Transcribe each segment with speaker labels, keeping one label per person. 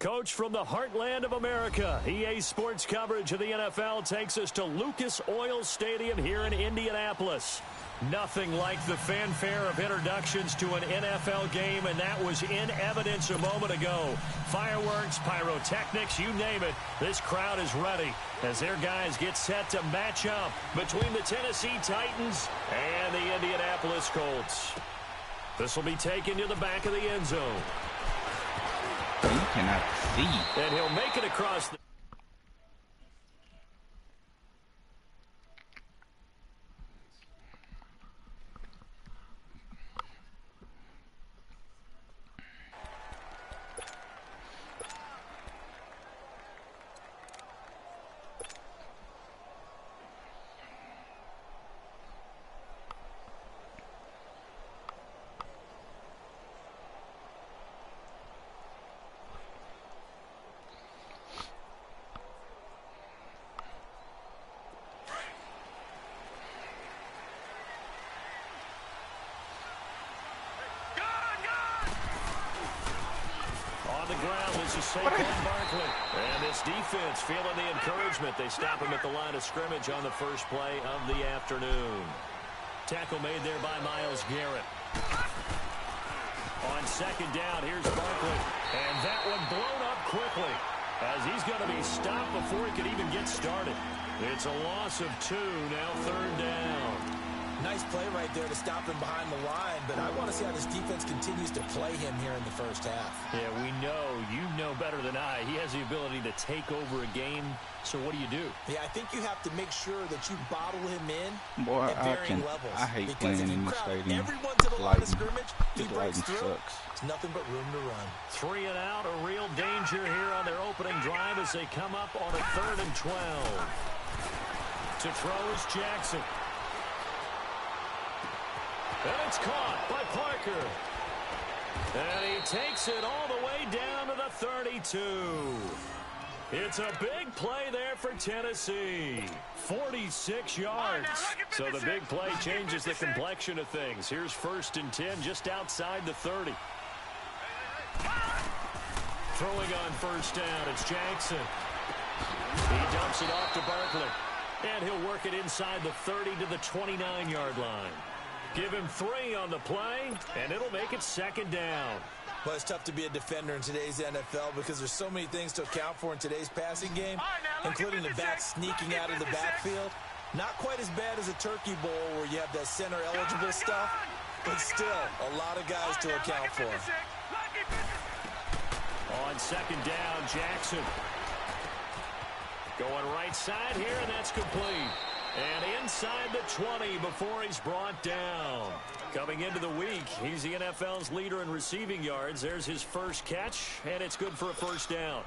Speaker 1: Coach from the heartland of America, EA Sports coverage of the NFL takes us to Lucas Oil Stadium here in Indianapolis. Nothing like the fanfare of introductions to an NFL game, and that was in evidence a moment ago. Fireworks, pyrotechnics, you name it, this crowd is ready as their guys get set to match up between the Tennessee Titans and the Indianapolis Colts. This will be taken to the back of the end zone.
Speaker 2: You cannot see.
Speaker 1: And he'll make it across the... Saquon Barkley. And this defense feeling the encouragement. They stop him at the line of scrimmage on the first play of the afternoon. Tackle made there by Myles Garrett. On second down, here's Barkley. And that one blown up quickly as he's going to be stopped before he could even get started. It's a loss of 2, now third down.
Speaker 3: Nice play right there to stop him behind the line, but I want to see how this defense continues to play him here in the first half.
Speaker 1: Yeah, we know. You know better than I. He has the ability to take over a game, so what do?
Speaker 3: Yeah, I think you have to make sure that you bottle him in
Speaker 2: Boy,
Speaker 3: at varying levels.
Speaker 2: I hate playing in the stadium.
Speaker 3: Everyone to the line of scrimmage, he breaks through.
Speaker 2: Sucks.
Speaker 3: It's nothing but room to run.
Speaker 1: 3 and out, a real danger here on their opening drive as they come up on a 3rd and 12. To throw is Jackson. And it's caught by Parker. And he takes it all the way down to the 32. It's a big play there for Tennessee. 46 yards. So the big play changes the complexion of things. Here's 1st and 10 just outside the 30. Throwing on 1st down, it's Jackson. He dumps it off to Barkley. And he'll work it inside the 30 to the 29-yard line. Give him 3 on the play, and it'll make it 2nd down.
Speaker 3: Well, it's tough to be a defender in today's NFL because there's so many things to account for in today's passing game, including the back sneaking out of the backfield. Not quite as bad as a turkey bowl where you have that center-eligible stuff, but still a lot of guys to account for.
Speaker 1: On 2nd down, Jackson. Going right side here, and that's complete. And inside the 20 before he's brought down. Coming into the week, he's the NFL's leader in receiving yards. There's his first catch, and it's good for a 1st down.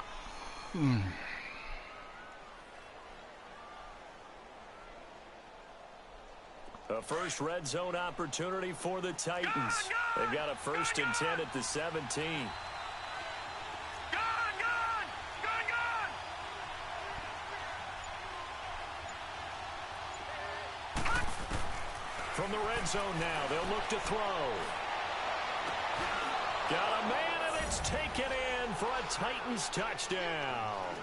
Speaker 1: A first red zone opportunity for the Titans. They've got a 1st and 10 at the 17. From the red zone now, they'll look to throw. Got a man, and it's taken in for a Titans touchdown.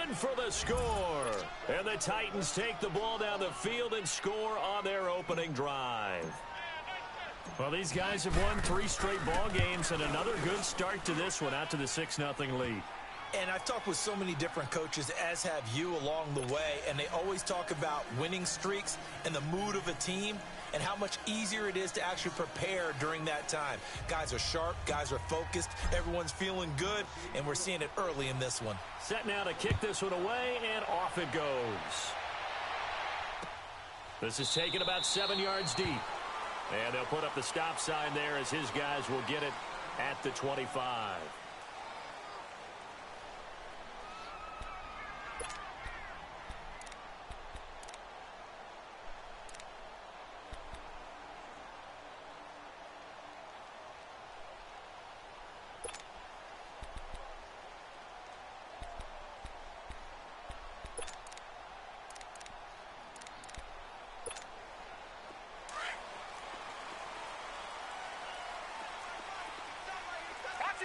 Speaker 1: In for the score. And the Titans take the ball down the field and score on their opening drive. Well, these guys have won 3 straight ball games, and another good start to this one, out to the 6-0 lead.
Speaker 3: And I've talked with so many different coaches, as have you, along the way, and they always talk about winning streaks and the mood of a team and how much easier it is to actually prepare during that time. Guys are sharp, guys are focused, everyone's feeling good, and we're seeing it early in this one.
Speaker 1: Set now to kick this one away, and off it goes. This is taken about 7 yards deep. And they'll put up the stop sign there as his guys will get it at the 25.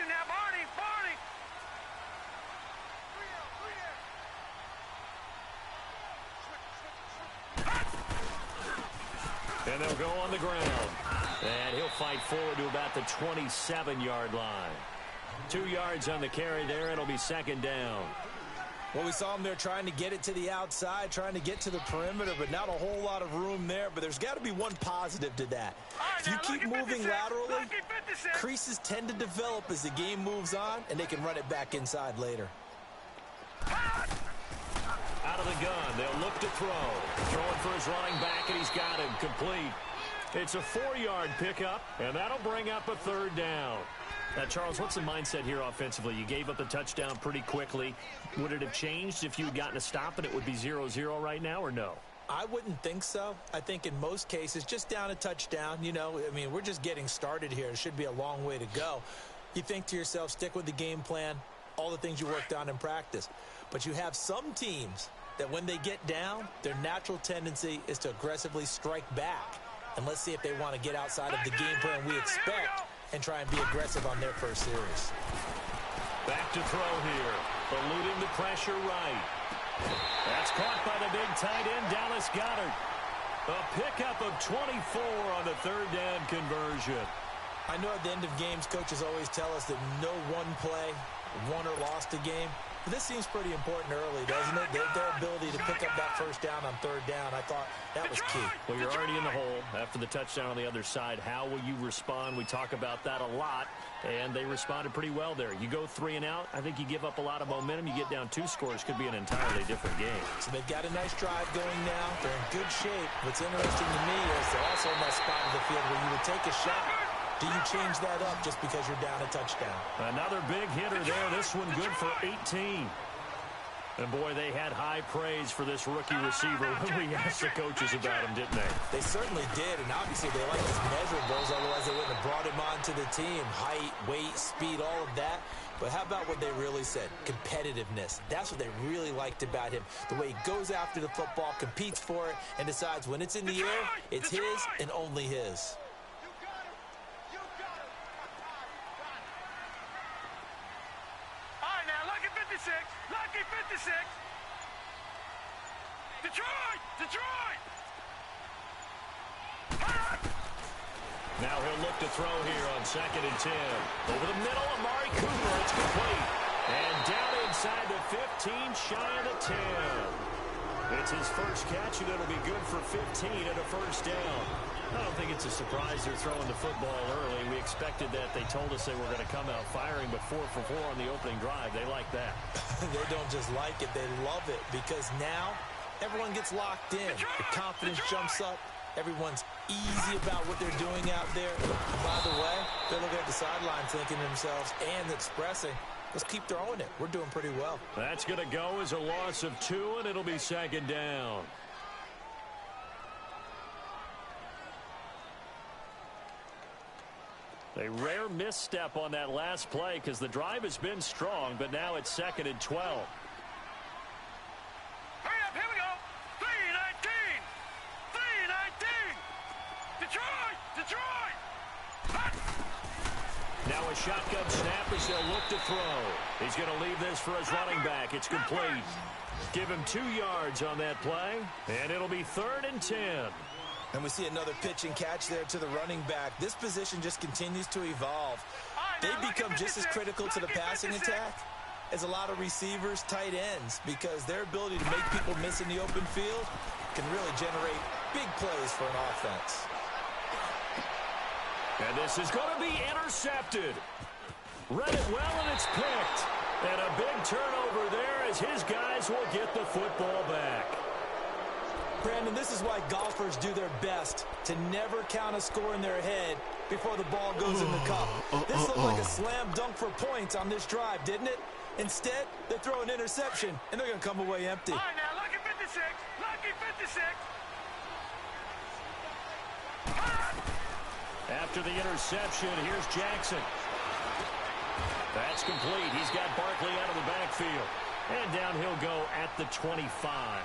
Speaker 4: Now, Barney.
Speaker 1: And they'll go on the ground. And he'll fight forward to about the 27-yard line. 2 yards on the carry there. It'll be second down.
Speaker 3: Well, we saw him there trying to get it to the outside, trying to get to the perimeter, but not a whole lot of room there. But there's got to be one positive to that. If you keep moving laterally, creases tend to develop as the game moves on, and they can run it back inside later.
Speaker 1: Out of the gun, they'll look to throw. Throwing for his running back, and he's got him complete. It's a 4-yard pickup, and that'll bring up a third down. Now, Charles, what's the mindset here offensively? You gave up the touchdown pretty quickly. Would it have changed if you had gotten a stop and it would be 0-0 right now, or no?
Speaker 3: I wouldn't think so. I think in most cases, just down a touchdown, you know, I mean, we're just getting started here. It should be a long way to go. You think to yourself, stick with the game plan, all the things you worked on in practice. But you have some teams that when they get down, their natural tendency is to aggressively strike back. And let's see if they want to get outside of the game plan we expect and try and be aggressive on their first series.
Speaker 1: Back to throw here. Eluding the pressure right. That's caught by the big tight end, Dallas Goedert. A pickup of 24 on the third down conversion.
Speaker 3: I know at the end of games, coaches always tell us that no one play won or lost a game. But this seems pretty important early, doesn't it? Their ability to pick up that first down on third down, I thought that was key.
Speaker 1: Well, you're already in the hole after the touchdown on the other side. How will you respond? We talk about that a lot, and they responded pretty well there. You go 3 and out, I think you give up a lot of momentum. You get down 2 scores, could be an entirely different game.
Speaker 3: So they've got a nice drive going now. They're in good shape. What's interesting to me is they're also in that spot of the field where you would take a shot. Do you change that up just because you're down a touchdown?
Speaker 1: Another big hitter there. This one good for 18. And, boy, they had high praise for this rookie receiver when we asked the coaches about him, didn't they?
Speaker 3: They certainly did, and obviously they like his measurables, otherwise they wouldn't have brought him onto the team. Height, weight, speed, all of that. But how about what they really said? Competitiveness. That's what they really liked about him. The way he goes after the football, competes for it, and decides when it's in the air, it's his and only his.
Speaker 4: Lucky 56. Detroit!
Speaker 1: Now he'll look to throw here on 2nd and 10. Over the middle, Amari Cooper. It's complete. And down inside the 15, shy of the 10. It's his first catch, and it'll be good for 15 and a first down. I don't think it's a surprise they're throwing the football early. We expected that. They told us they were going to come out firing, but 4 for 4 on the opening drive. They like that.
Speaker 3: They don't just like it, they love it, because now everyone gets locked in. The confidence jumps up. Everyone's easy about what they're doing out there. And by the way, they're looking at the sidelines thinking to themselves and expressing, let's keep throwing it. We're doing pretty well.
Speaker 1: That's going to go as a loss of 2, and it'll be 2nd down. A rare misstep on that last play because the drive has been strong, but now it's 2nd and 12.
Speaker 4: Hurry up, here we go. 3-19. Detroit! Hot.
Speaker 1: Now a shotgun snap as they'll look to throw. He's going to leave this for his running back. It's complete. Give him 2 yards on that play, and it'll be 3rd and 10.
Speaker 3: And we see another pitch and catch there to the running back. This position just continues to evolve. They become just as critical to the passing attack as a lot of receivers, tight ends, because their ability to make people miss in the open field can really generate big plays for an offense.
Speaker 1: And this is going to be intercepted. Read it well, and it's picked. And a big turnover there as his guys will get the football back.
Speaker 3: Brandon, this is why golfers do their best to never count a score in their head before the ball goes in the cup. This looked like a slam dunk for points on this drive, didn't it? Instead, they throw an interception, and they're going to come away empty.
Speaker 4: All right, now, lucky 56. Lucky 56.
Speaker 1: After the interception, here's Jackson. That's complete. He's got Barkley out of the backfield. And down he'll go at the 25.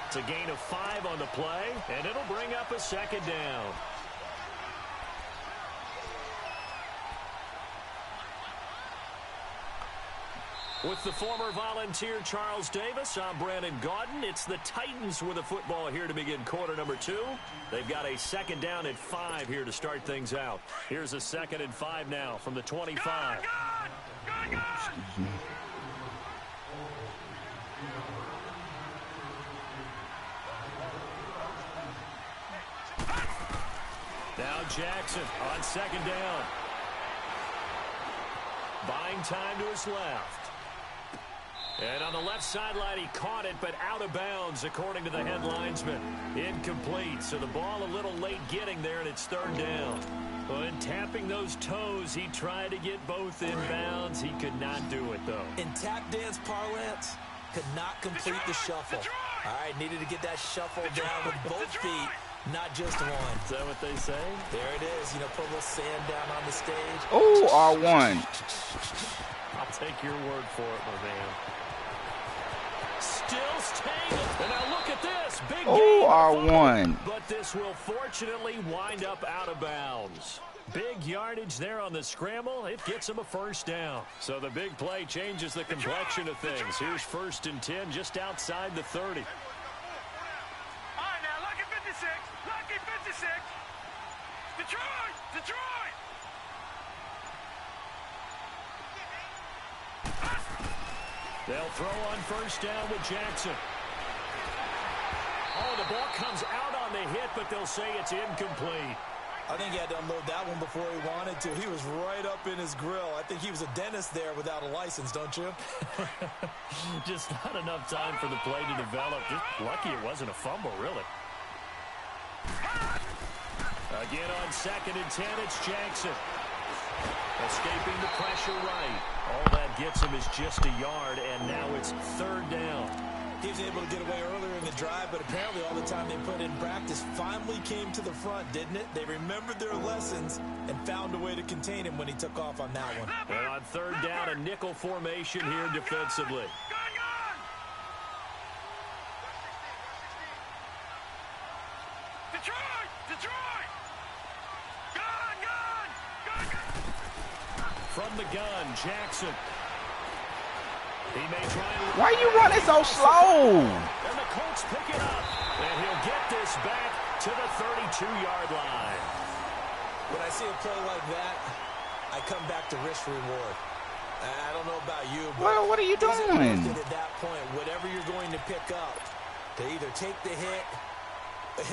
Speaker 1: It's a gain of 5 on the play, and it'll bring up a 2nd down. With the former Volunteer Charles Davis, I'm Brandon Gaudin. It's the Titans with the football here to begin quarter number 2. They've got a second down at 5 here to start things out. Here's a 2nd and 5 now from the 25.
Speaker 2: Excuse me.
Speaker 1: Now Jackson on 2nd down. Buying time to his left. And on the left sideline, he caught it, but out of bounds, according to the head linesman. Incomplete, so the ball a little late getting there, and it's 3rd down. Well, in tapping those toes, he tried to get both inbounds. He could not do it, though.
Speaker 3: In tap dance parlance, could not complete the shuffle. All right, needed to get that shuffle down with both feet, not just one.
Speaker 1: Is that what they say?
Speaker 3: There it is. You know, put a little sand down on the stage.
Speaker 2: Oh, R1.
Speaker 1: I'll take your word for it, my man. Still staying. And now look at this. Big game.
Speaker 2: R1.
Speaker 1: But this will fortunately wind up out of bounds. Big yardage there on the scramble. It gets him a 1st down. So the big play changes the complexion of things. Here's 1st and 10 just outside the 30.
Speaker 4: All right, now, lucky 56. Lucky 56. Detroit! Detroit!
Speaker 1: They'll throw on 1st down with Jackson. Oh, the ball comes out on the hit, but they'll say it's incomplete.
Speaker 3: I think he had to unload that one before he wanted to. He was right up in his grill. I think he was a dentist there without a license, don't you?
Speaker 1: Just not enough time for the play to develop. Just lucky it wasn't a fumble, really. Again on 2nd and 10, it's Jackson. Escaping the pressure right. All that gets him is just a yard, and now it's 3rd down.
Speaker 3: He was able to get away earlier in the drive, but apparently all the time they put in practice finally came to the front, didn't it? They remembered their lessons and found a way to contain him when he took off on that one.
Speaker 1: And on 3rd down, a nickel formation here defensively.
Speaker 4: Detroit! Detroit! Gun! Gun! Gun! Gun!
Speaker 1: From the gun, Jackson. He may try and...
Speaker 2: Why are you running so slow?
Speaker 1: And the Colts pick it up. And he'll get this back to the 32-yard line.
Speaker 3: When I see a play like that, I come back to risk reward. I don't know about you, but
Speaker 2: Well, what are you doing?
Speaker 3: at that point, whatever you're going to pick up, to either take the hit,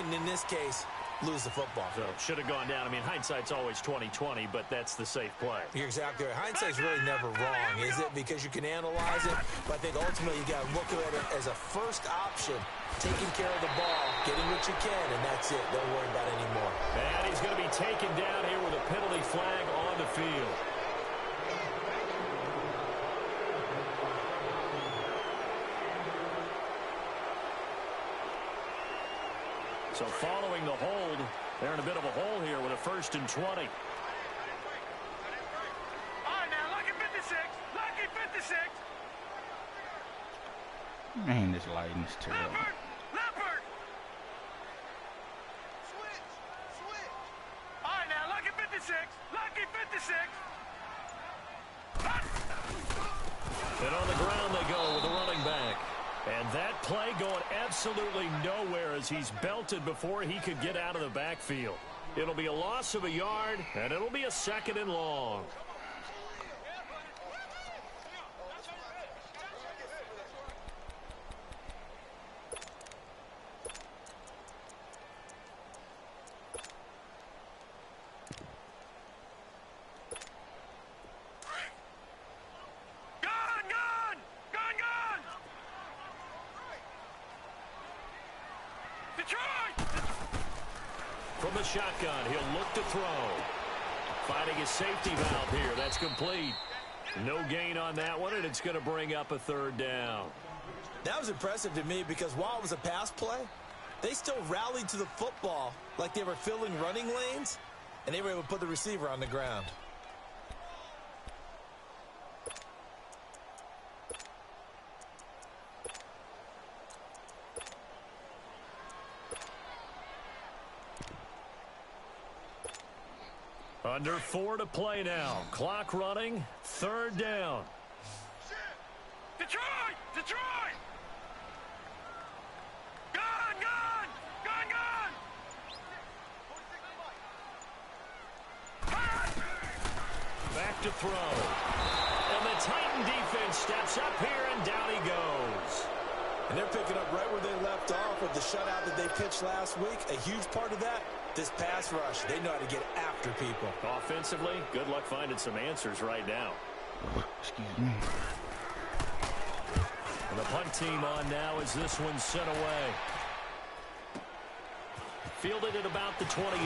Speaker 3: and in this case, lose the football.
Speaker 1: So should have gone down. I mean, hindsight's always 20/20, but that's the safe play.
Speaker 3: You're exactly right. Hindsight's really never wrong, is it? Because you can analyze it, but I think ultimately you got to look at it as a first option, taking care of the ball, getting what you can, and that's it. Don't worry about it anymore.
Speaker 1: And he's going to be taken down here with a penalty flag on the field. So following the hold, they're in a bit of a hole here with a 1st and 20.
Speaker 4: All right, now, lucky 56. Lucky 56.
Speaker 2: Man, this lighting is terrible.
Speaker 4: Leopard! Leopard! Switch! Switch! All right, now, lucky 56. Lucky 56.
Speaker 1: And on the ground they go with the running back. And that play going absolutely nowhere as he's belted before he could get out of the backfield. It'll be a loss of a yard, and it'll be a 2nd and long. From the shotgun, he'll look to throw. Finding his safety valve here. That's complete. No gain on that one, and it's going to bring up a 3rd down.
Speaker 3: That was impressive to me because while it was a pass play, they still rallied to the football like they were filling running lanes, and they were able to put the receiver on the ground.
Speaker 1: Under 4 to play now. Clock running. 3rd down. left to throw. And the Titan defense steps up here, and down he goes.
Speaker 3: And they're picking up right where they left off with the shutout that they pitched last week. A huge part of that, this pass rush. They know how to get after people.
Speaker 1: Offensively, good luck finding some answers right now.
Speaker 2: Excuse me.
Speaker 1: And the punt team on now as this one's sent away. Fielded at about the 28.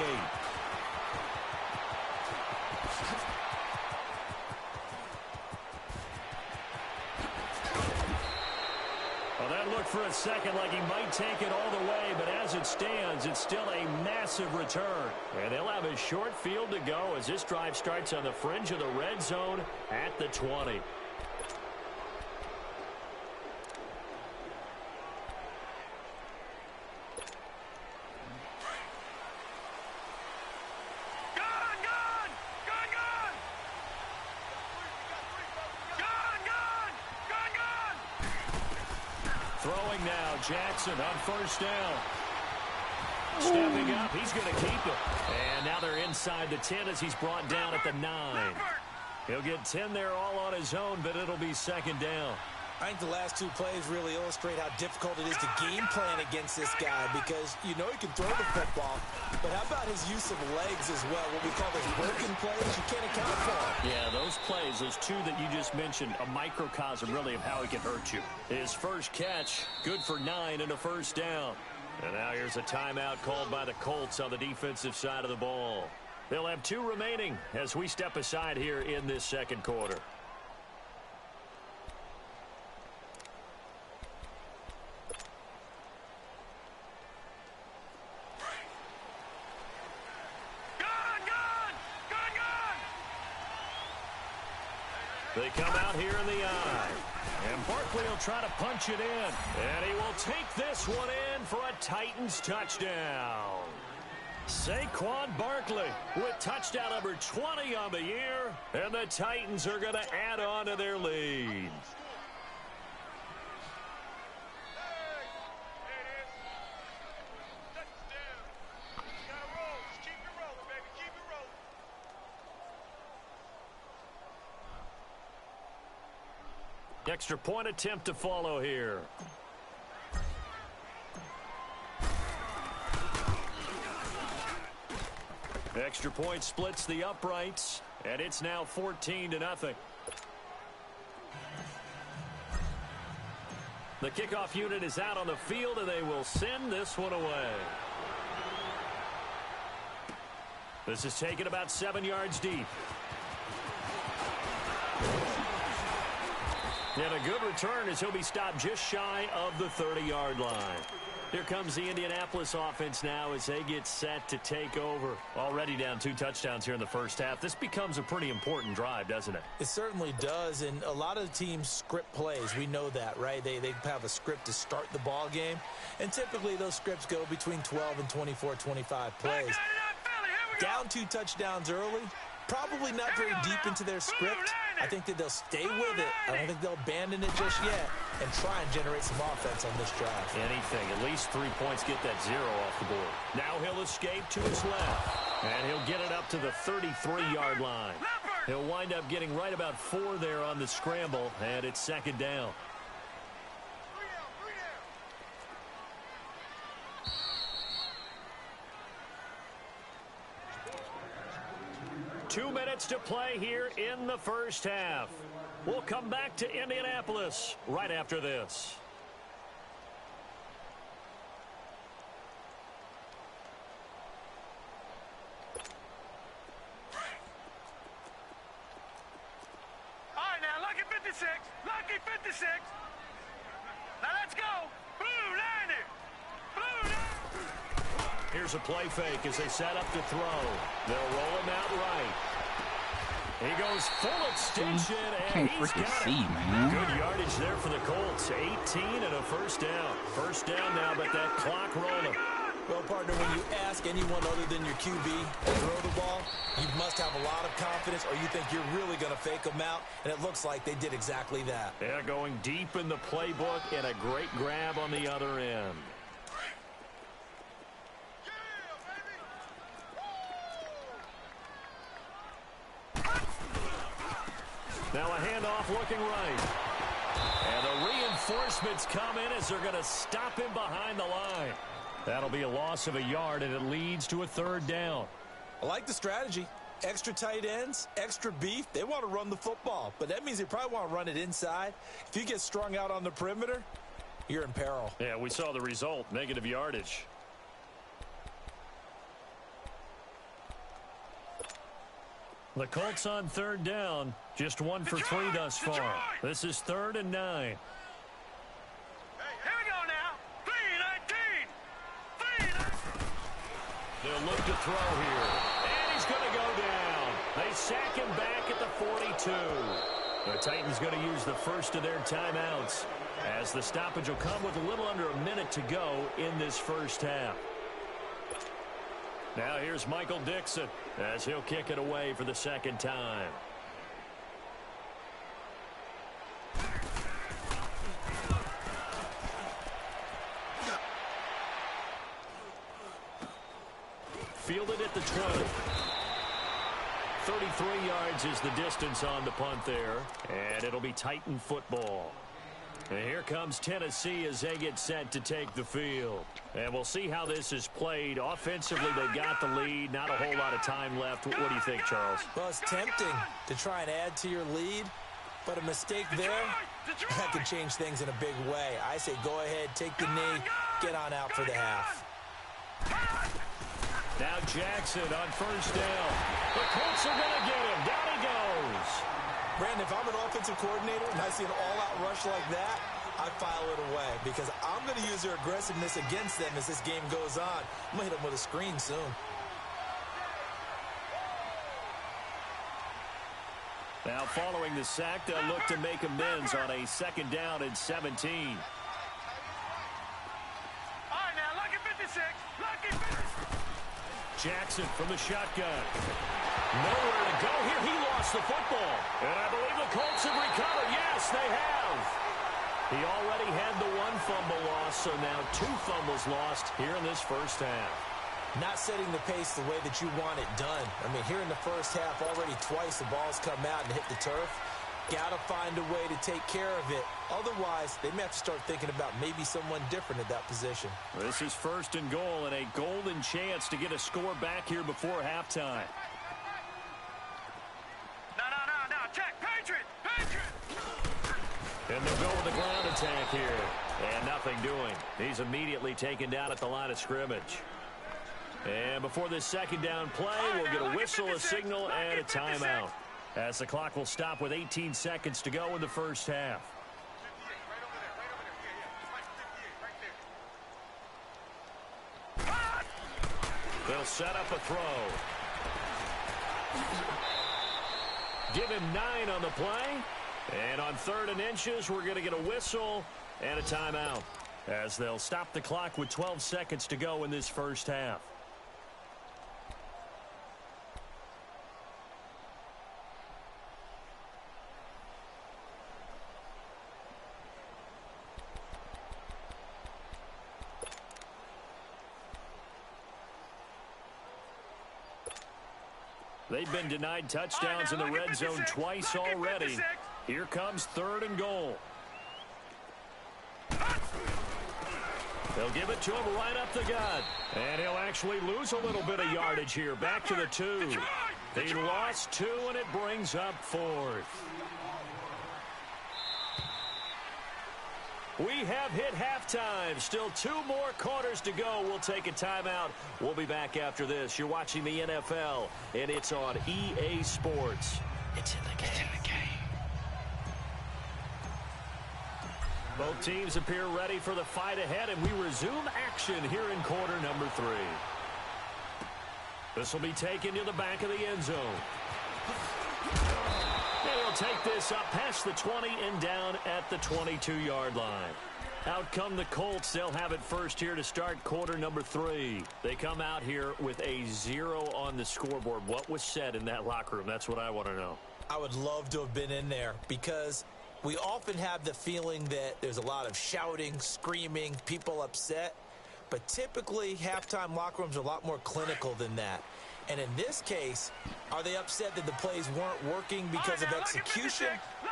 Speaker 1: Well, that looked for a second like he might take it all the way, but as it stands, it's still a massive return. And they'll have a short field to go as this drive starts on the fringe of the red zone at the 20. Throwing now, Jackson on first down. Stepping up, he's going to keep it. And now they're inside the 10 as he's brought down at the 9. He'll get 10 there all on his own, but it'll be second down.
Speaker 3: I think the last two plays really illustrate how difficult it is to game plan against this guy because you know he can throw the football, but how about his use of legs as well, what we call those broken plays you can't account for.
Speaker 1: Yeah, those plays, those two that you just mentioned, a microcosm really of how he can hurt you. His first catch, good for 9 and a first down. And now here's a timeout called by the Colts on the defensive side of the ball. They'll have 2 remaining as we step aside here in this second quarter. They come out here in the eye. And Barkley will try to punch it in. And he will take this one in for a Titans touchdown. Saquon Barkley with touchdown number 20 on the year. And the Titans are going to add on to their lead. Extra point attempt to follow here. Extra point splits the uprights, and it's now 14-0. The kickoff unit is out on the field, and they will send this one away. This is taken about 7 yards deep. And a good return as he'll be stopped just shy of the 30-yard line. Here comes the Indianapolis offense now as they get set to take over. Already down 2 touchdowns here in the first half. This becomes a pretty important drive, doesn't it?
Speaker 3: It certainly does, and a lot of teams script plays. We know that, right? They have a script to start the ball game, and typically those scripts go between 12 and 24, 25 plays. Down 2 touchdowns early, probably not very deep into their script. I think that they'll stay with it. I don't think they'll abandon it just yet and try and generate some offense on this drive.
Speaker 1: Anything. At least 3 points get that 0 off the board. Now he'll escape to his left. And he'll get it up to the 33-yard line. He'll wind up getting right about 4 there on the scramble, and it's second down. Two minutes to play here in the first half. We'll come back to Indianapolis right after this.
Speaker 4: All right, now, lucky 56. Lucky 56. Now, let's go. Blue 90. Blue 90.
Speaker 1: Here's a play fake as they set up to throw. They'll roll him out right. He goes full extension, and he's got it.
Speaker 2: Man.
Speaker 1: Good yardage there for the Colts. 18 and a first down. First down now, but that clock rolling.
Speaker 3: Well, partner, when you ask anyone other than your QB to throw the ball, you must have a lot of confidence or you think you're really going to fake them out, and it looks like they did exactly that.
Speaker 1: Yeah, going deep in the playbook and a great grab on the other end. Now a handoff looking right. And the reinforcements come in as they're going to stop him behind the line. That'll be a loss of a yard, and it leads to a third down.
Speaker 3: I like the strategy. Extra tight ends, extra beef. They want to run the football, but that means they probably want to run it inside. If you get strung out on the perimeter, you're in peril.
Speaker 1: Yeah, we saw the result, negative yardage. The Colts on third down, just 1 for 3 thus far. This is 3rd and 9.
Speaker 4: Here we go now. 3-19.
Speaker 1: They'll look to throw here. And he's going to go down. They sack him back at the 42. The Titans going to use the first of their timeouts, as the stoppage will come with a little under a minute to go in this first half. Now here's Michael Dixon as he'll kick it away for the second time. Fielded at the 20. 33 yards is the distance on the punt there, and it'll be Titan football. And here comes Tennessee as they get set to take the field. And we'll see how this is played. Offensively, they got the lead. Not a whole lot of time left. What do you think, Charles?
Speaker 3: Well, it's tempting to try and add to your lead, but a mistake there, that could change things in a big way. I say go ahead, take the knee, get on out for the half.
Speaker 1: Now Jackson on first down. The Colts are going to get him. Down he goes.
Speaker 3: Brandon, if I'm an offensive coordinator and I see an all-out rush like that, I file it away because I'm going to use their aggressiveness against them as this game goes on. I'm going to hit them with a screen soon.
Speaker 1: Now following the sack, they'll look to make amends on a 2nd down and 17.
Speaker 4: All right, now, lucky 56. Lucky 56.
Speaker 1: Jackson from the shotgun. Nowhere to go here. He lost the football. And I believe the Colts have recovered. Yes, they have. He already had the 1 fumble loss, so now 2 fumbles lost here in this first half.
Speaker 3: Not setting the pace the way that you want it done. I mean, here in the first half, already twice the ball's come out and hit the turf. Got to find a way to take care of it. Otherwise, they may have to start thinking about maybe someone different at that position.
Speaker 1: This is 1st and goal and a golden chance to get a score back here before halftime.
Speaker 4: No. Check. Patriot.
Speaker 1: And they'll go with the ground attack here. And nothing doing. He's immediately taken down at the line of scrimmage. And before this 2nd down play, we'll get a whistle, a signal, and a timeout, as the clock will stop with 18 seconds to go in the first half. They'll set up a throw. Give him 9 on the play. And on 3rd and inches, we're going to get a whistle and a timeout, as they'll stop the clock with 12 seconds to go in this first half. They've been denied touchdowns in the red zone twice already. Here comes 3rd and goal. They'll give it to him right up the gut. And he'll actually lose a little bit of yardage here. Back to the 2. He lost 2, and it brings up 4th. We have hit halftime. Still 2 more quarters to go. We'll take a timeout. We'll be back after this. You're watching the NFL, and it's on EA Sports. It's in the game. Both teams appear ready for the fight ahead, and we resume action here in quarter number 3. This will be taken to the back of the end zone. They'll take this up past the 20 and down at the 22-yard line. Out come the Colts. They'll have it first here to start quarter number 3. They come out here with a 0 on the scoreboard. What was said in that locker room? That's what I want to know.
Speaker 3: I would love to have been in there because we often have the feeling that there's a lot of shouting, screaming, people upset. But typically, halftime locker rooms are a lot more clinical than that. And in this case, are they upset that the plays weren't working because of execution,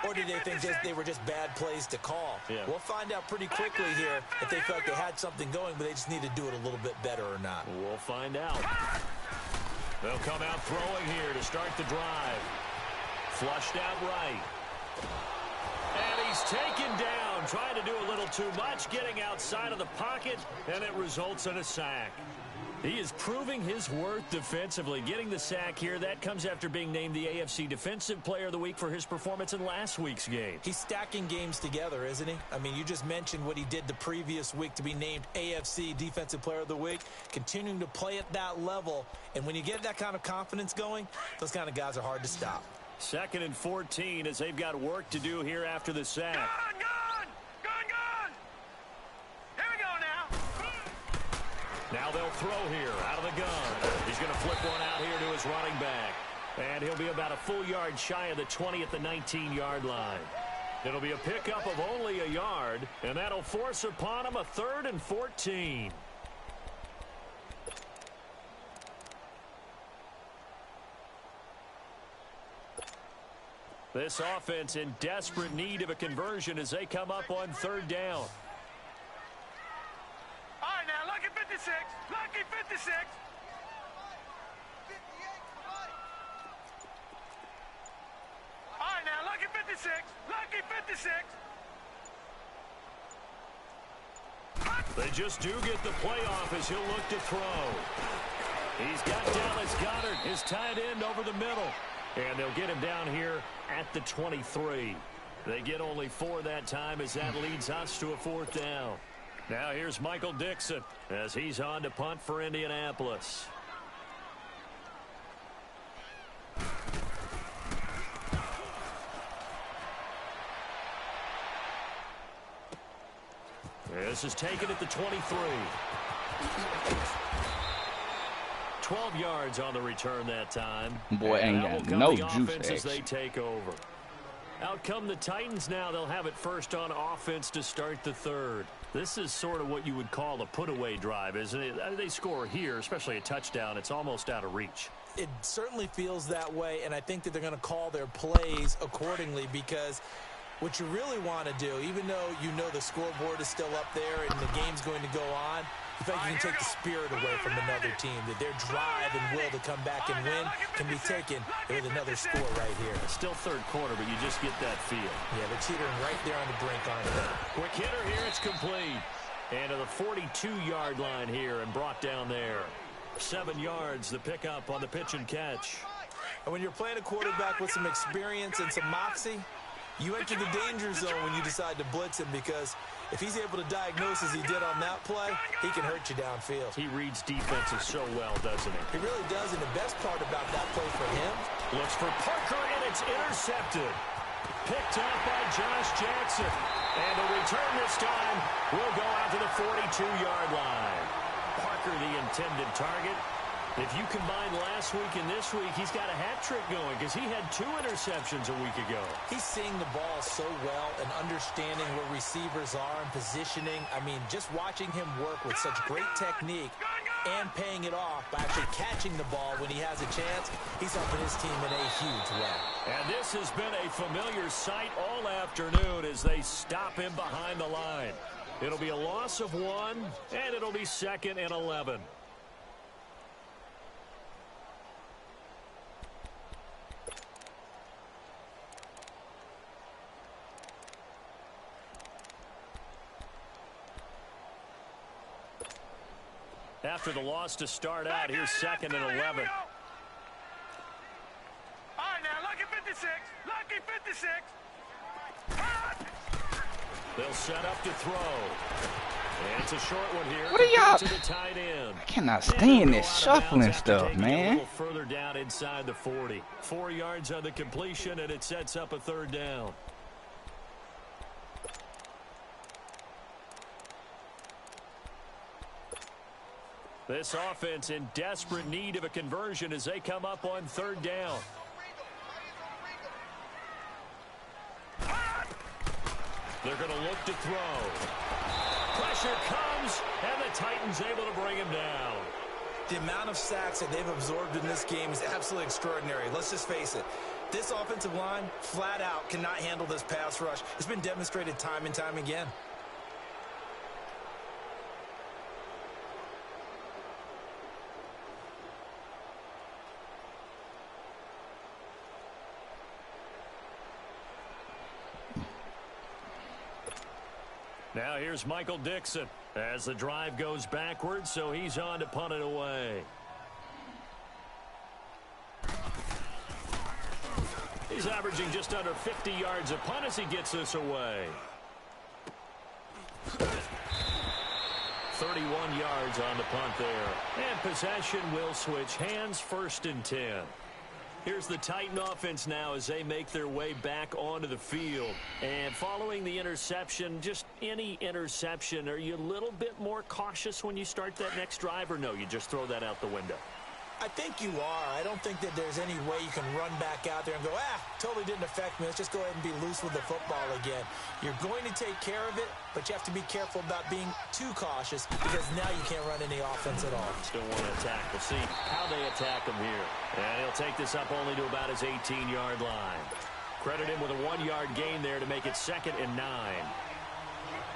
Speaker 3: or did they think that they were just bad plays to call?
Speaker 1: Yeah.
Speaker 3: We'll find out pretty quickly here if they felt they had something going, but they just need to do it a little bit better or not.
Speaker 1: We'll find out. They'll come out throwing here to start the drive. Flushed out right. And he's taken down, trying to do a little too much, getting outside of the pocket, and it results in a sack. He is proving his worth defensively. Getting the sack here, that comes after being named the AFC Defensive Player of the Week for his performance in last week's game.
Speaker 3: He's stacking games together, isn't he? I mean, you just mentioned what he did the previous week to be named AFC Defensive Player of the Week, continuing to play at that level. And when you get that kind of confidence going, those kind of guys are hard to stop.
Speaker 1: 2nd and 14 as they've got work to do here after the sack.
Speaker 4: Gone! Here we go now.
Speaker 1: Now they'll throw here out of the gun. He's going to flip one out here to his running back. And he'll be about a full yard shy of the 20 at the 19-yard line. It'll be a pickup of only a yard, and that'll force upon him a 3rd and 14. This offense in desperate need of a conversion as they come up on 3rd down.
Speaker 4: All right, now, lucky 56. Lucky 56. All right, now, lucky 56. Lucky 56.
Speaker 1: They just do get the playoff as he'll look to throw. He's got Dallas Goedert, his tight end, over the middle. And they'll get him down here at the 23. They get only 4 that time as that leads us to a 4th down. Now here's Michael Dixon as he's on to punt for Indianapolis. This is taken at the 23. 12 yards on the return that time.
Speaker 2: Boy, ain't got no juice
Speaker 1: as they take over. Out come the Titans now. They'll have it first on offense to start the 3rd. This is sort of what you would call a put-away drive, isn't it? They score here, especially a touchdown. It's almost out of reach.
Speaker 3: It certainly feels that way, and I think that they're going to call their plays accordingly, because what you really want to do, even though you know the scoreboard is still up there and the game's going to go on, in fact, you can take the spirit away from another team, that their drive and will to come back and win can be taken with another score right here.
Speaker 1: Still 3rd quarter, but you just get that feel.
Speaker 3: Yeah, they're teetering right there on the brink, aren't they?
Speaker 1: Quick hitter here, it's complete. And to the 42-yard line here and brought down there. 7 yards, the pickup on the pitch and catch.
Speaker 3: And when you're playing a quarterback with some experience and some moxie, you enter the danger zone when you decide to blitz him, because if he's able to diagnose as he did on that play, he can hurt you downfield.
Speaker 1: He reads defenses so well, doesn't he?
Speaker 3: He really does, and the best part about that play for him,
Speaker 1: looks for Parker, and it's intercepted. Picked up by Josh Jackson. And the return this time will go out to the 42-yard line. Parker, the intended target. If you combine last week and this week, he's got a hat trick going, because he had 2 interceptions a week ago.
Speaker 3: He's seeing the ball so well and understanding where receivers are and positioning. I mean, just watching him work with such great technique and paying it off by actually catching the ball when he has a chance, he's helping his team in a huge way.
Speaker 1: And this has been a familiar sight all afternoon as they stop him behind the line. It'll be a loss of 1, and it'll be 2nd and 11. After the loss to start out, here's 2nd and 11.
Speaker 4: All right, now, lucky 56. Lucky 56.
Speaker 1: They'll set up to throw. And it's a short one here.
Speaker 2: What are y'all?
Speaker 1: To the tight end.
Speaker 2: I cannot stand this shuffling stuff, man.
Speaker 1: A little further down inside the 40. 4 yards on the completion, and it sets up a 3rd down. This offense in desperate need of a conversion as they come up on 3rd down. They're going to look to throw. Pressure comes, and the Titans able to bring him down.
Speaker 3: The amount of sacks that they've absorbed in this game is absolutely extraordinary. Let's just face it. This offensive line, flat out, cannot handle this pass rush. It's been demonstrated time and time again.
Speaker 1: Now here's Michael Dixon as the drive goes backwards, so he's on to punt it away. He's averaging just under 50 yards a punt as he gets this away. 31 yards on the punt there. And possession will switch hands, 1st and 10. Here's the Titan offense now as they make their way back onto the field. And following the interception, just any interception, are you a little bit more cautious when you start that next drive, or no, you just throw that out the window?
Speaker 3: I think you are. I don't think that there's any way you can run back out there and go, totally didn't affect me. Let's just go ahead and be loose with the football again. You're going to take care of it, but you have to be careful about being too cautious because now you can't run any offense at all.
Speaker 1: Still want to attack. We'll see how they attack him here. And he'll take this up only to about his 18-yard line. Credit him with a 1-yard gain there to make it 2nd and 9.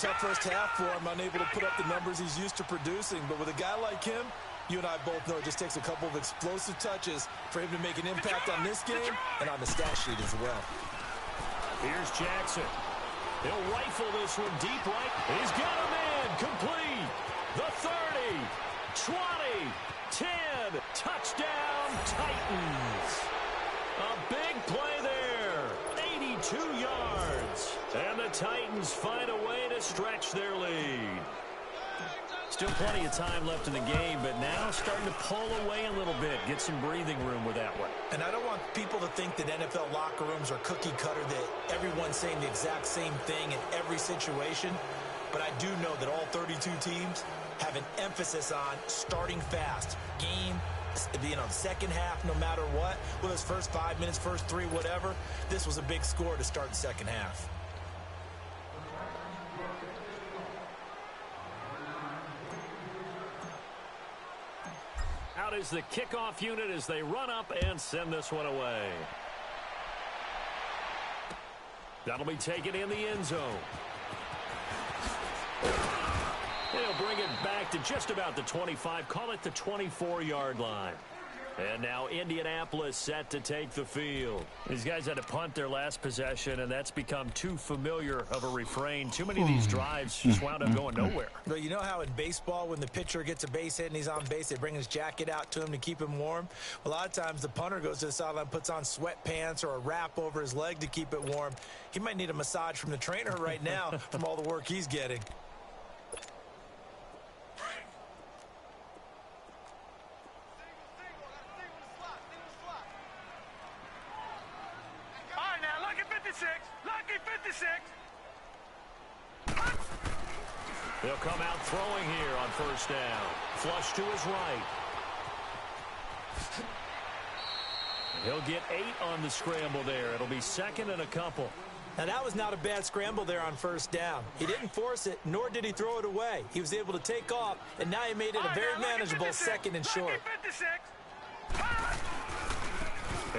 Speaker 3: Tough first half for him, unable to put up the numbers he's used to producing. But with a guy like him, you and I both know it just takes a couple of explosive touches for him to make an impact on this game and on the stat sheet as well.
Speaker 1: Here's Jackson. He'll rifle this one deep right. He's got him in. Complete. The 30, 20, 10. Touchdown, Titans. A big play there. 82 yards. And the Titans find a way to stretch their lead. Still plenty of time left in the game, but now starting to pull away a little bit, get some breathing room with that one.
Speaker 3: And I don't want people to think that NFL locker rooms are cookie cutter, that everyone's saying the exact same thing in every situation. But I do know that all 32 teams have an emphasis on starting fast. Game, second half, no matter what. Whether it's first 5 minutes, first 3, whatever. This was a big score to start the second half.
Speaker 1: Out is the kickoff unit as they run up and send this one away. That'll be taken in the end zone. They'll bring it back to just about the 25, call it the 24-yard line. And now Indianapolis set to take the field. These guys had to punt their last possession, and that's become too familiar of a refrain. Too many of these drives just wound up going nowhere.
Speaker 3: But you know how in baseball, when the pitcher gets a base hit and he's on base, they bring his jacket out to him to keep him warm? A lot of times the punter goes to the sideline, puts on sweatpants or a wrap over his leg to keep it warm. He might need a massage from the trainer right now from all the work he's getting.
Speaker 4: Lucky 56.
Speaker 1: They'll come out throwing here on first down. Flush to his right. He'll get 8 on the scramble there. It'll be 2nd and a couple.
Speaker 3: Now, that was not a bad scramble there on first down. He didn't force it, nor did he throw it away. He was able to take off, and now he made it a very manageable 2nd and short.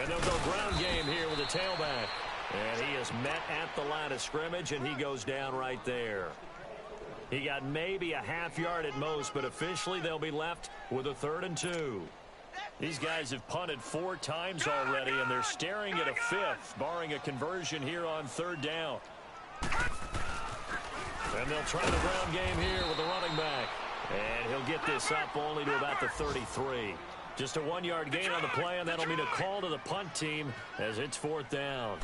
Speaker 1: And they'll go ground game here with a tailback. And he is met at the line of scrimmage, and he goes down right there. He got maybe a half yard at most, but officially they'll be left with a 3rd and 2. These guys have punted 4 times already, and they're staring at a 5th, barring a conversion here on 3rd down. And they'll try the ground game here with the running back. And he'll get this up only to about the 33. Just a 1-yard gain on the play, and that'll mean a call to the punt team as it's 4th down.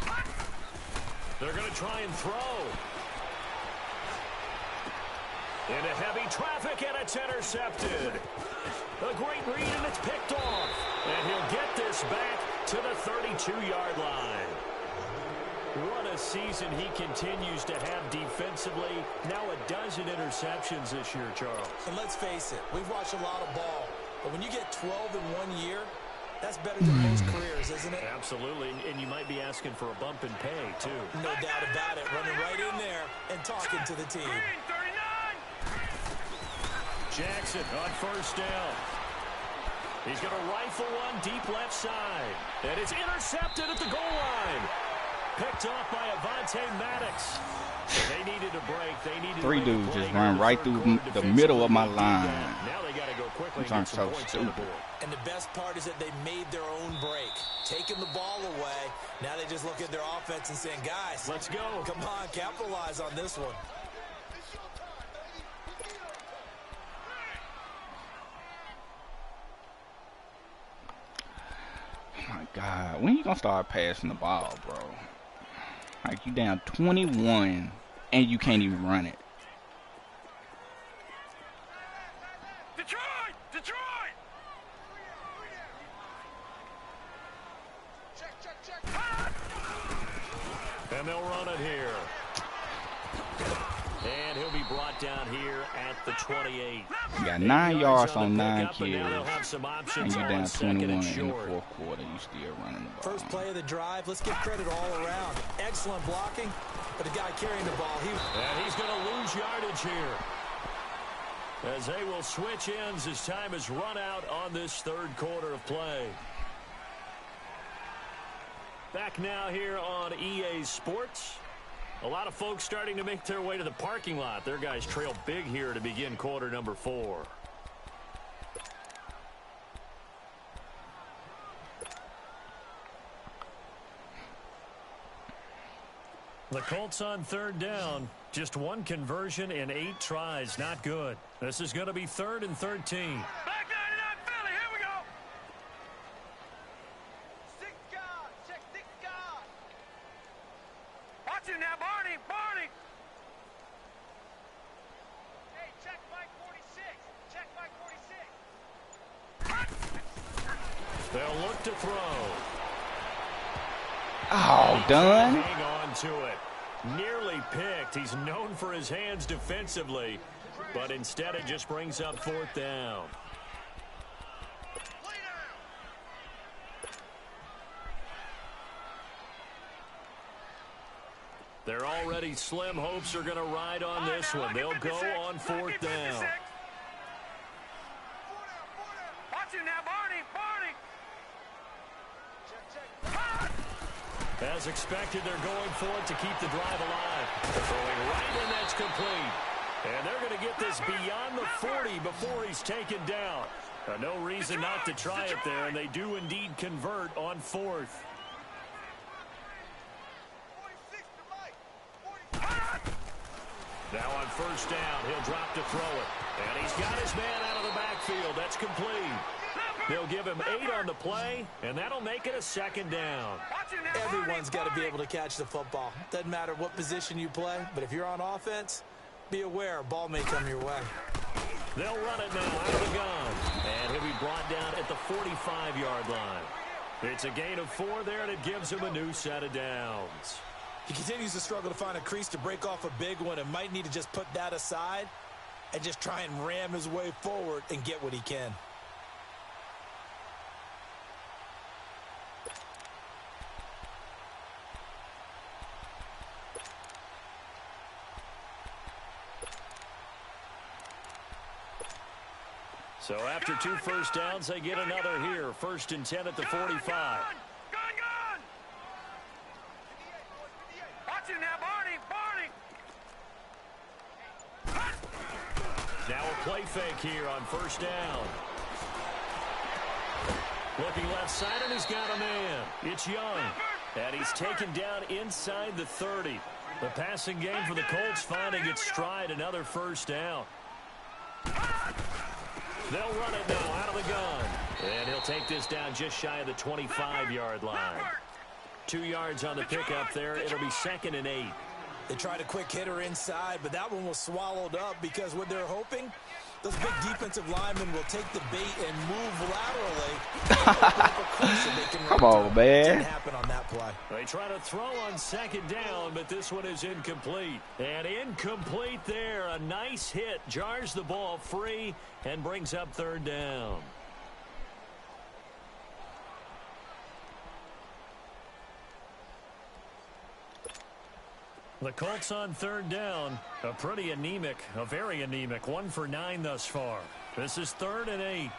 Speaker 1: They're going to try and throw. Into heavy traffic, and it's intercepted. A great read, and it's picked off. And he'll get this back to the 32-yard line. What a season he continues to have defensively. Now a dozen interceptions this year, Charles.
Speaker 3: And let's face it, we've watched a lot of ball. But when you get 12 in 1 year, that's better than most careers, isn't it?
Speaker 1: Absolutely, and you might be asking for a bump in pay, too.
Speaker 3: No doubt about it. Running right in there and talking to the team.
Speaker 1: Jackson on first down. He's going to rifle one deep left side. And it's intercepted at the goal line. Picked off by Avonte Maddox. They needed a break. They needed
Speaker 2: Three dudes just run right through the middle of my line.
Speaker 1: Now they got to go quickly.
Speaker 2: I'm so stupid.
Speaker 3: And the best part is that they made their own break, taking the ball away. Now they just look at their offense and saying, guys,
Speaker 1: let's go.
Speaker 3: Come on, capitalize on this one.
Speaker 2: Oh my God, when you gonna start passing the ball, bro? Like, you down 21 and you can't even run it.
Speaker 4: Detroit! Detroit!
Speaker 1: And they'll run it here. And he'll be brought down here at the 28.
Speaker 2: You got 9 yards on 9 carries,
Speaker 1: and
Speaker 2: you're down 21 in the fourth quarter. You still running the ball.
Speaker 3: First play of the drive. Let's give credit all around. Excellent blocking, but the guy carrying the ball,
Speaker 1: and he's going to lose yardage here. As they will switch ends as time is run out on this third quarter of play. Back now here on EA Sports. A lot of folks starting to make their way to the parking lot. Their guys trail big here to begin quarter number 4. The Colts on third down. Just one conversion in 8 tries. Not good. This is going to be 3rd and 13.
Speaker 4: Back 99 Philly, here we go. 6 guard, check 6 guard. Watch him now, Barney, Barney. Hey, check Mike 46. Check Mike 46.
Speaker 1: They'll look to throw.
Speaker 2: Oh, done.
Speaker 1: Hang on to it. Nearly picked. He's known for his hands defensively, but instead it just brings up 4th down. They're already slim. Hopes are going to ride on this one. They'll go on 4th down.
Speaker 4: Watch him now, Barney, Barney.
Speaker 1: As expected, they're going for it to keep the drive alive. Throwing right, and that's complete. And they're going to get this beyond the 40 before he's taken down. No reason not to try it there, and they do indeed convert on 4th. Now on 1st down, he'll drop to throw it. And he's got his man out of the backfield. That's complete. They'll give him 8 on the play, and that'll make it a 2nd down.
Speaker 3: Everyone's got to be able to catch the football. Doesn't matter what position you play, but if you're on offense, be aware a ball may come your way.
Speaker 1: They'll run it now out of the gun, and he'll be brought down at the 45-yard line. It's a gain of 4 there, and it gives him a new set of downs.
Speaker 3: He continues to struggle to find a crease to break off a big one and might need to just put that aside and just try and ram his way forward and get what he can.
Speaker 1: So after 2 first downs, they get another here. 1st and 10 at the 45.
Speaker 4: Gun! Watch him now, Barney, Barney.
Speaker 1: Now a play fake here on 1st down. Looking left side, and he's got a man. It's Young. And he's taken down inside the 30. The passing game for the Colts finding its stride. Another 1st down. They'll run it now out of the gun. And he'll take this down just shy of the 25-yard line. 2 yards on the pickup there. It'll be 2nd and 8.
Speaker 3: They tried a quick hitter inside, but that one was swallowed up because what they're hoping, those big defensive linemen will take the bait and move laterally.
Speaker 2: Come on, man.
Speaker 3: Didn't happen on that play.
Speaker 1: They try to throw on 2nd down, but this one is incomplete. And incomplete there. A nice hit. Jars the ball free and brings up 3rd down. The Colts on 3rd down. A pretty anemic, a very anemic. 1 for 9 thus far. This is 3rd and 8.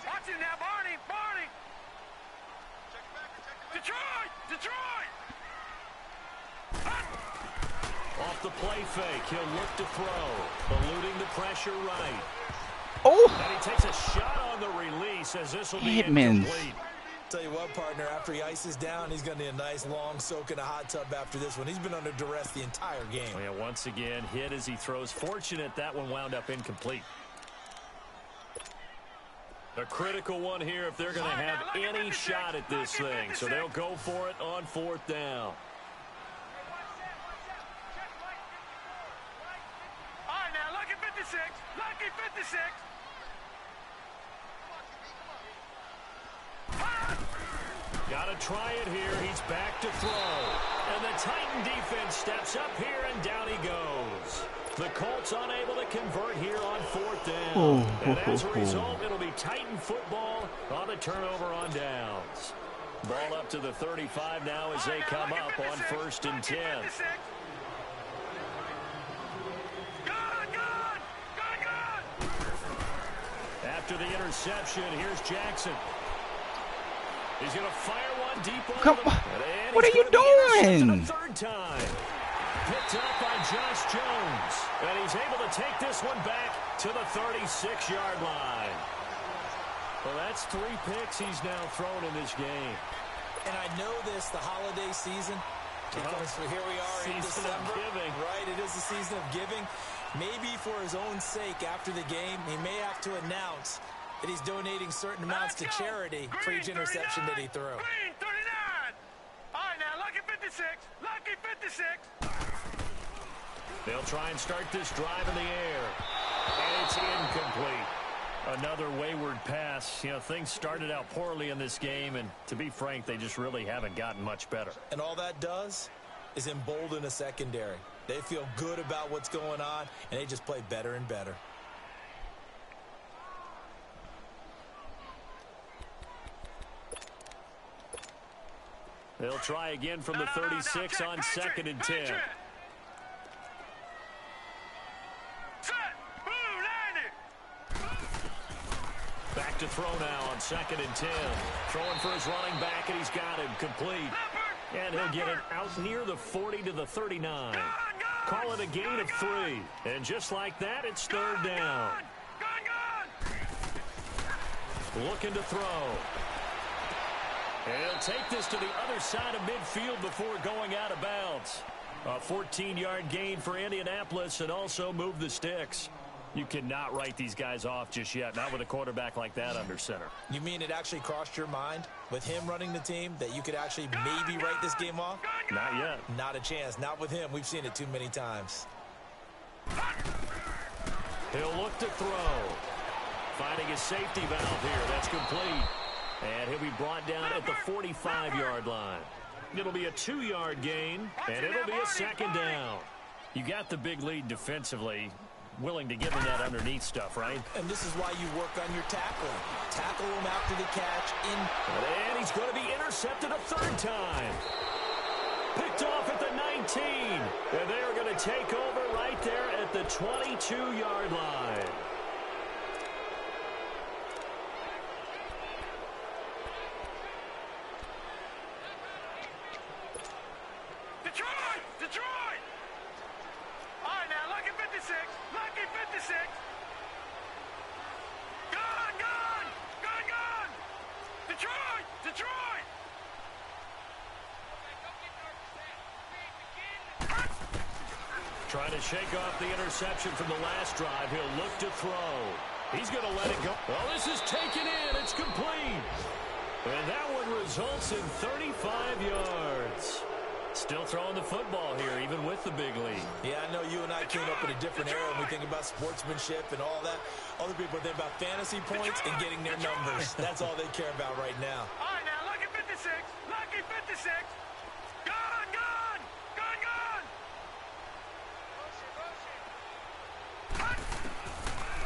Speaker 4: Watch Watch it now, Barney. Barney. Detroit. Detroit.
Speaker 1: Off the play fake, he'll look to throw, eluding the pressure right.
Speaker 2: Oh!
Speaker 1: And he takes a shot on the release as this will be
Speaker 2: Edmonds.
Speaker 1: incomplete.
Speaker 3: Tell you what, partner, after he ices down, he's going to need a nice long soak in a hot tub after this one. He's been under duress the entire game.
Speaker 1: Yeah, once again, hit as he throws. Fortunate that one wound up incomplete. A critical one here if they're going to have any shot at this thing. So they'll go for it on 4th down.
Speaker 4: All right, now, lucky 56. Lucky 56.
Speaker 1: Got to try it here. He's back to throw. And the Titan defense steps up here, and down he goes. The Colts unable to convert here on 4th down. And as a result, it'll be Titan football on the turnover on downs. Ball up to the 35 now as they come up on 1st and 10. After the interception, here's Jackson. He's going to fire one deep over
Speaker 2: Come on. What are you doing?
Speaker 1: 3rd time. Picked up by Josh Jones. And he's able to take this one back to the 36-yard line. Well, that's 3 picks he's now thrown in this game.
Speaker 3: And I know this, the holiday season, because here we are in December.
Speaker 1: Giving.
Speaker 3: Right, it is the season of giving. Maybe for his own sake after the game, he may have to announce that he's donating certain amounts to charity for each interception that he threw.
Speaker 4: Green 39. All right, now, lucky 56. Lucky 56.
Speaker 1: They'll try and start this drive in the air. And it's incomplete. Another wayward pass. You know, things started out poorly in this game, and to be frank, they just really haven't gotten much better.
Speaker 3: And all that does is embolden a secondary. They feel good about what's going on, and they just play better and better.
Speaker 1: They'll try again from the 36 on 2nd and 10. Back to throw now on 2nd and 10. Throwing for his running back, and he's got him complete. And he'll get it out near the 40 to the 39. Call it a gain of 3. And just like that, it's 3rd down. Looking to throw. And he'll take this to the other side of midfield before going out of bounds. A 14-yard gain for Indianapolis and also move the sticks. You cannot write these guys off just yet, not with a quarterback like that under center.
Speaker 3: You mean it actually crossed your mind with him running the team that you could actually maybe write this game off?
Speaker 1: Not yet.
Speaker 3: Not a chance. Not with him. We've seen it too many times.
Speaker 1: He'll look to throw. Finding his safety valve here. That's complete. And he'll be brought down at the 45-yard line. It'll be a 2-yard gain, and it'll be a 2nd down. You got the big lead defensively. Willing to give him that underneath stuff, right?
Speaker 3: And this is why you work on your tackling. Tackle him after the catch.
Speaker 1: And he's going to be intercepted a 3rd time. Picked off at the 19. And they're going to take over right there at the 22-yard line.
Speaker 4: Detroit! Detroit! All right, now, lucky 56. Lucky 56. Gone, gone! Gone, gone! Detroit! Detroit!
Speaker 1: Trying to shake off the interception from the last drive. He'll look to throw. He's going to let it go. Well, this is taken in. It's complete. And that one results in 35 yards. Still throwing the football here, even with the big lead.
Speaker 3: Yeah, I know you and I came up in a different era when we think about sportsmanship and all that. Other people think about fantasy points and getting their numbers. That's all they care about right now.
Speaker 4: All right, now, lucky 56. Lucky 56. Gone, gone! Gone, gone!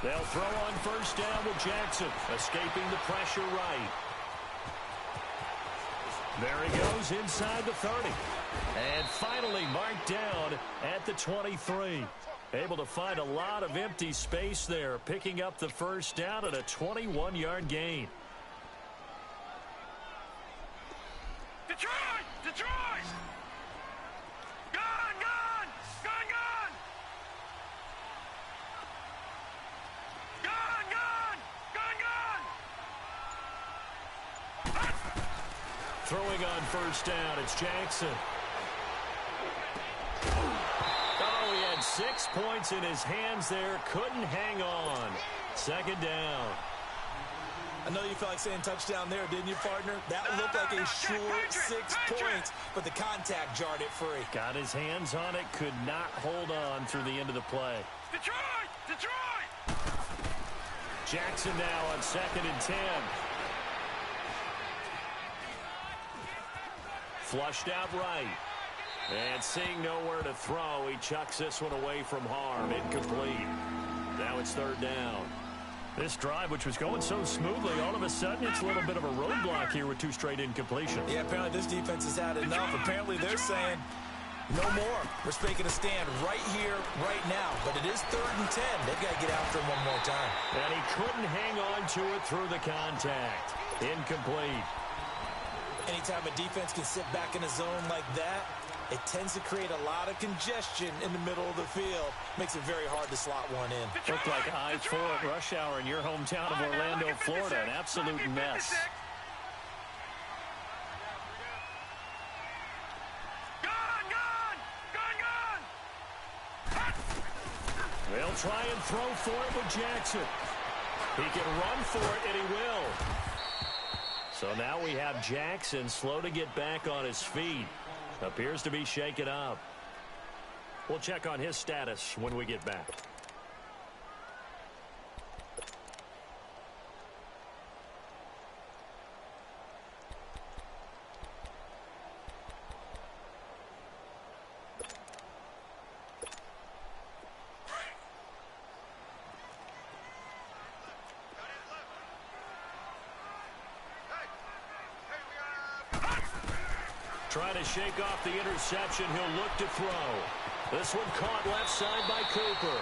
Speaker 1: They'll throw on 1st down with Jackson, escaping the pressure right. There he goes inside the 30. And finally marked down at the 23. Able to find a lot of empty space there, picking up the 1st down at a 21-yard gain.
Speaker 4: Detroit! Detroit! Gone! Gone! Gone! Gone! Gone! Gone! Gone! Gone!
Speaker 1: Throwing on first down, it's Jackson. Oh, he had 6 points in his hands there. Couldn't hang on. Second down.
Speaker 3: I know you felt like saying touchdown there, didn't you, partner? That looked like a sure 6 points, but the contact jarred it free.
Speaker 1: Got his hands on it, could not hold on through the end of the play.
Speaker 4: Detroit! Detroit!
Speaker 1: Jackson now on 2nd and 10. Flushed out right. And seeing nowhere to throw, he chucks this one away from harm. Incomplete. Now it's 3rd down. This drive, which was going so smoothly, all of a sudden it's a little bit of a roadblock here with 2 straight incompletions.
Speaker 3: Yeah, apparently this defense has had enough. Apparently they're saying no more. We're making a stand right here, right now. But it is 3rd and 10. They've got to get after him one more time.
Speaker 1: And he couldn't hang on to it through the contact. Incomplete.
Speaker 3: Anytime a defense can sit back in a zone like that, it tends to create a lot of congestion in the middle of the field. Makes it very hard to slot one in.
Speaker 1: Looked like I-4 at rush hour in your hometown of Orlando, Florida. An absolute mess.
Speaker 4: Gone! Gone! Gone! Gone!
Speaker 1: They'll try and throw for it with Jackson. He can run for it, and he will. So now we have Jackson slow to get back on his feet. Appears to be shaken up. We'll check on his status when we get back. Trying to shake off the interception. He'll look to throw. This one caught left side by Cooper.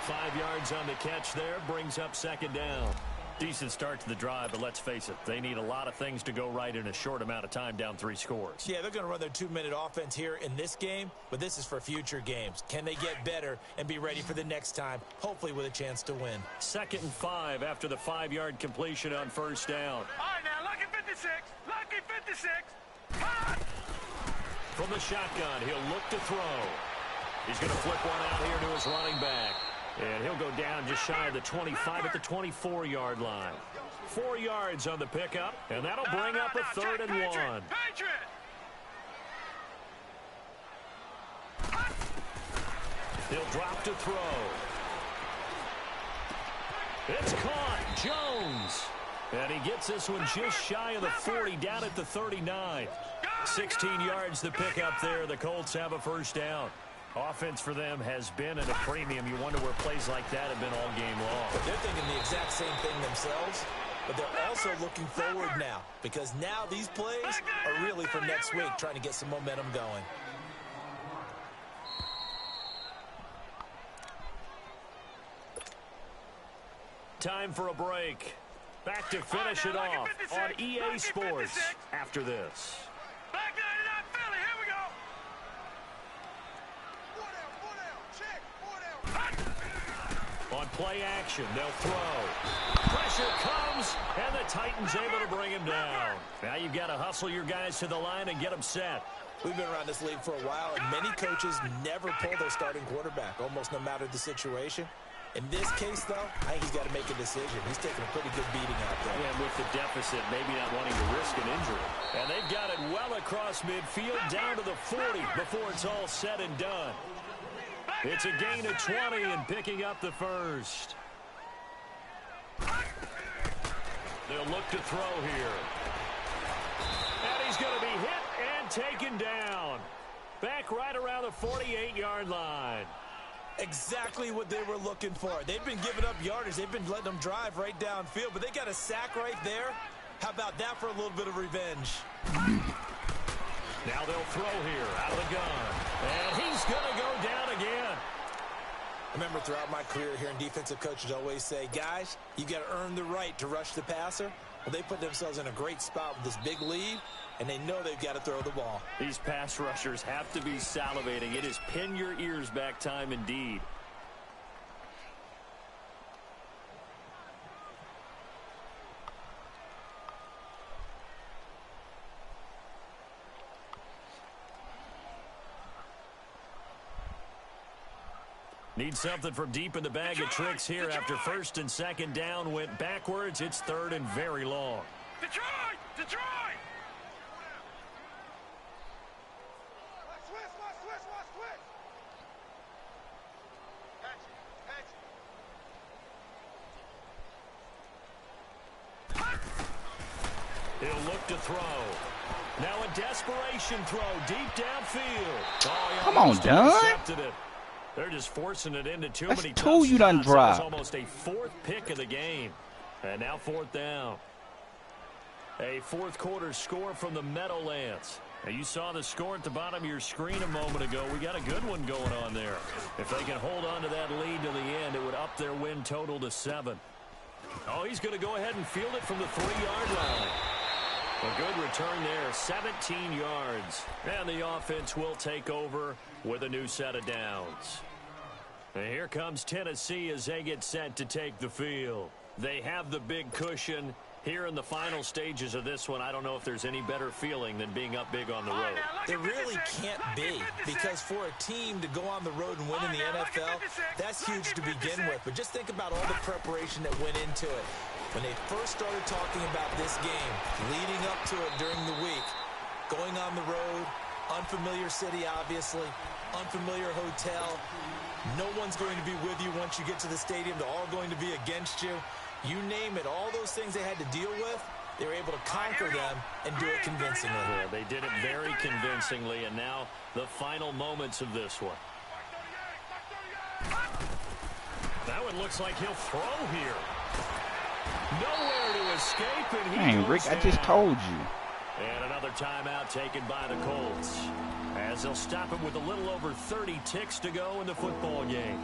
Speaker 1: 5 yards on the catch there. Brings up 2nd down. Decent start to the drive, but let's face it, they need a lot of things to go right in a short amount of time, down 3 scores.
Speaker 3: Yeah, they're going to run their 2-minute offense here in this game, but this is for future games. Can they get better and be ready for the next time, hopefully with a chance to win?
Speaker 1: 2nd and 5 after the 5-yard completion on first down.
Speaker 4: All right, now, lucky 56. Lucky 56. Hot!
Speaker 1: From the shotgun, he'll look to throw. He's going to flip one out here to his running back. And he'll go down just shy of the 25 at the 24-yard line. 4 yards on the pickup, and that'll bring up a 3rd and 1. He'll drop to throw. It's caught. Jones. And he gets this one just shy of the 40, down at the 39. 16 yards to pick up there. The Colts have a first down. Offense for them has been at a premium. You wonder where plays like that have been all game long.
Speaker 3: They're thinking the exact same thing themselves, but they're also looking forward now, because now these plays are really for next week, trying to get some momentum going.
Speaker 1: Time for a break. Back to finish it off on EA Sports after this.
Speaker 4: Back 99 Philly, here we go. 4 down, check, 4 down.
Speaker 1: On play action, they'll throw. Pressure comes, and the Titans able to bring him down. Now you've got to hustle your guys to the line and get them set.
Speaker 3: We've been around this league for a while, and many coaches never pull their starting quarterback, almost no matter the situation. In this case, though, I think he's got to make a decision. He's taking a pretty good beating out there.
Speaker 1: And with the deficit, maybe not wanting to risk an injury. And they've got it well across midfield, down to the 40 before it's all said and done. It's a gain of 20 and picking up the first. They'll look to throw here. And he's going to be hit and taken down. Back right around the 48-yard line.
Speaker 3: Exactly what they were looking for. They've been giving up yardage. They've been letting them drive right downfield, but they got a sack right there. How about that for a little bit of revenge?
Speaker 1: Now they'll throw here out of the gun. And he's going to go down again.
Speaker 3: I remember throughout my career here in defensive coaches always say, guys, you got to earn the right to rush the passer. Well, they put themselves in a great spot with this big lead, and they know they've got to throw the ball.
Speaker 1: These pass rushers have to be salivating. It is pin your ears back time indeed. Need something from deep in the bag of tricks here after first and second down went backwards. It's third and very long.
Speaker 4: Detroit! Detroit! Switch!
Speaker 1: He'll look to throw. Now a desperation throw deep downfield. Oh,
Speaker 2: come on, Dunn.
Speaker 1: They're just forcing it into too
Speaker 2: That's
Speaker 1: many
Speaker 2: two you done dropped.
Speaker 1: Almost a fourth pick of the game. And now fourth down. A fourth quarter score from the Meadowlands. Now you saw the score at the bottom of your screen a moment ago. We got a good one going on there. If they can hold on to that lead to the end, it would up their win total to 7. Oh, he's going to go ahead and field it from the 3-yard line. A good return there, 17 yards. And the offense will take over with a new set of downs. And here comes Tennessee as they get set to take the field. They have the big cushion. Here in the final stages of this one, I don't know if there's any better feeling than being up big on the road.
Speaker 3: There really can't be, because for a team to go on the road and win in the NFL, that's huge to begin with. But just think about all the preparation that went into it. When they first started talking about this game, leading up to it during the week, going on the road, unfamiliar city, obviously, unfamiliar hotel. No one's going to be with you once you get to the stadium. They're all going to be against you. You name it, all those things they had to deal with, they were able to conquer them and do it convincingly.
Speaker 1: Yeah, they did it very convincingly, and now the final moments of this one. That one looks like he'll throw here. Nowhere to escape, and he
Speaker 2: Dang, Rick, I just told you.
Speaker 1: And another timeout taken by the Colts, as they'll stop him with a little over 30 ticks to go in the football game.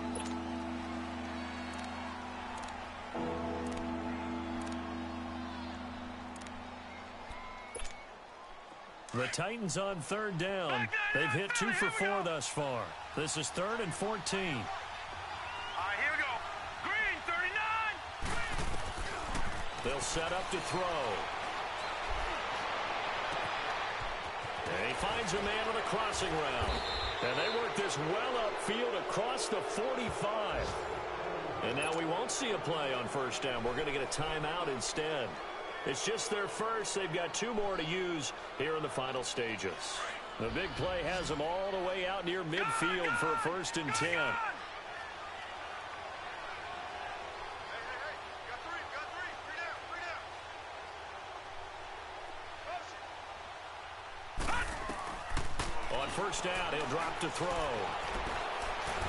Speaker 1: The Titans on third down. They've hit 2 for 4 thus far. This is 3rd and 14.
Speaker 4: All right, here we go. Green, 39.
Speaker 1: They'll set up to throw. And he finds a man on a crossing route. And they work this well upfield across the 45. And now we won't see a play on first down. We're going to get a timeout instead. It's just their first. They've got 2 more to use here in the final stages. The big play has them all the way out near midfield for a 1st and 10. On first down, he'll drop to throw.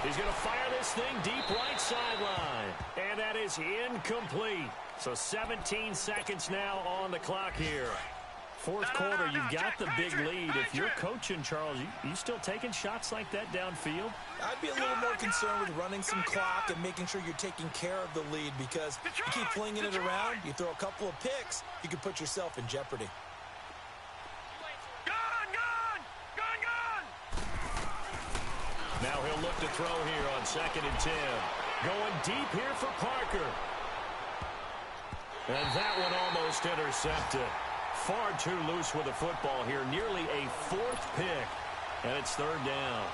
Speaker 1: He's going to fire this thing deep right sideline. And that is incomplete. So 17 seconds now on the clock here. Fourth quarter, you've got the big lead. If you're coaching, Charles, you still taking shots like that downfield?
Speaker 3: I'd be a little more concerned with running some clock and making sure you're taking care of the lead, because you keep flinging it around, you throw a couple of picks, you can put yourself in jeopardy.
Speaker 1: Now he'll look to throw here on 2nd and 10. Going deep here for Parker. And that one almost intercepted. Far too loose with the football here. Nearly a 4th pick. And it's 3rd down.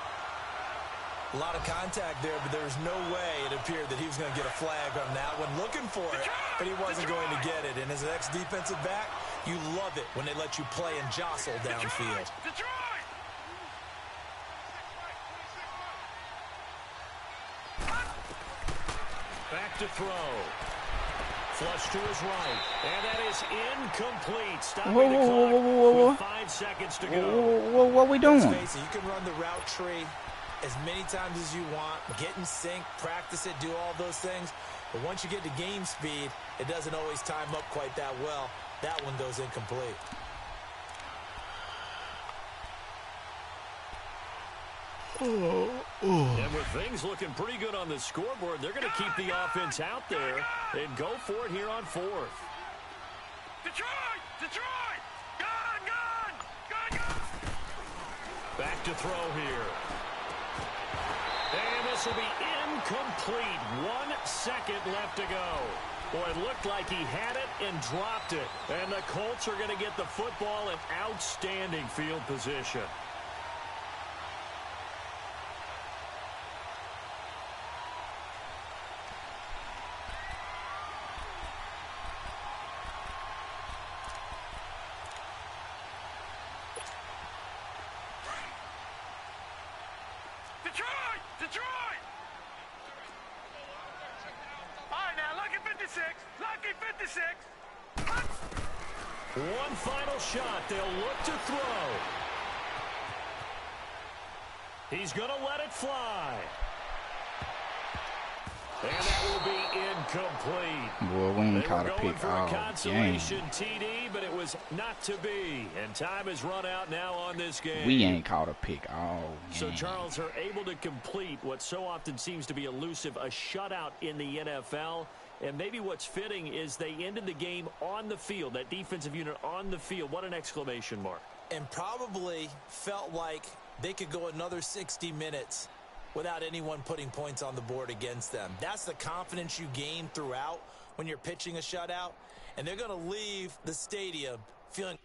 Speaker 3: A lot of contact there, but there's no way it appeared that he was going to get a flag on that one. Looking for it, but he wasn't going to get it. And as an ex-defensive back, you love it when they let you play and jostle downfield.
Speaker 1: Back to throw. Flush to his right. And that is incomplete. Stopping the clock with 5 seconds to go.
Speaker 2: What we doing?
Speaker 3: Let's face it, you can run the route tree as many times as you want, get in sync, practice it, do all those things. But once you get to game speed, it doesn't always time up quite that well. That one goes incomplete.
Speaker 1: And with things looking pretty good on the scoreboard, they're going to keep the offense out there and go for it here on 4th.
Speaker 4: Detroit! Detroit! Gone!
Speaker 1: Back to throw here. And this will be incomplete. 1 second left to go. Boy, it looked like he had it and dropped it. And the Colts are going to get the football in outstanding field position.
Speaker 4: Detroit! All right, now, lucky 56. Lucky 56.
Speaker 1: One final shot. They'll look to throw. He's going to let it fly. And that will be incomplete.
Speaker 2: Boy, we ain't
Speaker 1: They
Speaker 2: caught
Speaker 1: were
Speaker 2: a
Speaker 1: going
Speaker 2: pick
Speaker 1: for a
Speaker 2: all game.
Speaker 1: consolation TD, but it was not to be. And time has run out now on this game.
Speaker 2: We ain't caught a pick all game.
Speaker 1: So Charles are able to complete what so often seems to be elusive, a shutout in the NFL. And maybe what's fitting is they ended the game on the field, that defensive unit on the field. What an exclamation mark.
Speaker 3: And probably felt like they could go another 60 minutes without anyone putting points on the board against them. That's the confidence you gain throughout when you're pitching a shutout. And they're going to leave the stadium feeling